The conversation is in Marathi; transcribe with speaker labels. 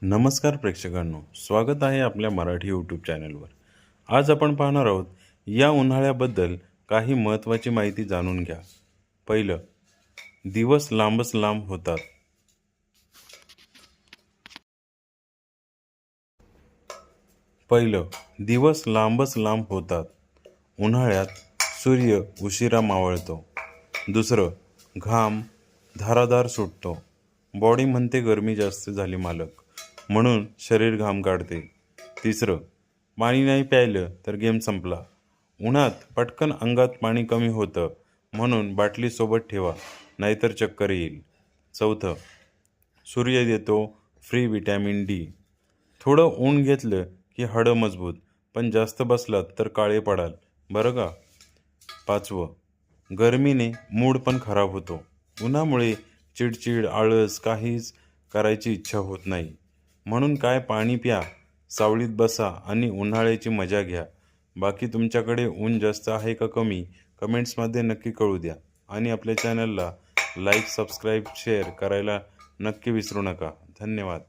Speaker 1: नमस्कार प्रेक्षकांनो, स्वागत आहे आपल्या मराठी यूट्यूब चॅनलवर। आज आपण पाहणार आहोत या उन्हाळ्याबद्दल काही महत्त्वाची माहिती जाणून घ्या। पहिलं, दिवस लांबच लांब होतात। उन्हाळ्यात सूर्य उशिरा मावळतो। दुसरं, घाम धारादार सुटतो। बॉडी म्हणते गरमी जास्त झाली मालक, म्हणून शरीर घाम काढते। तिसरं, पाणी नाही प्यायलं तर गेम संपला। उन्हात पटकन अंगात पाणी कमी होतं, म्हणून बाटली सोबत ठेवा, नाहीतर चक्कर येईल। चौथं, सूर्य देतो फ्री विटॅमिन डी। थोडं ऊन घेतलं की हाडं मजबूत, पण जास्त बसलात तर काळे पडाल बरं का। पाचवं, गरमीने मूड पण खराब होतो। उन्हामुळे चिडचिड, आळस, काहीच करायची इच्छा होत नाही। म्हणून पाणी प्या, सावलीत बसा आणि उन्हाळ्याची मजा घ्या। बाकी तुमच्याकडे ऊन जास्त आहे का कमी, कमेंट्समध्ये नक्की कळू द्या। आणि आपल्या चॅनलला लाईक, सबस्क्राईब, शेअर करायला नक्की विसरू नका। धन्यवाद।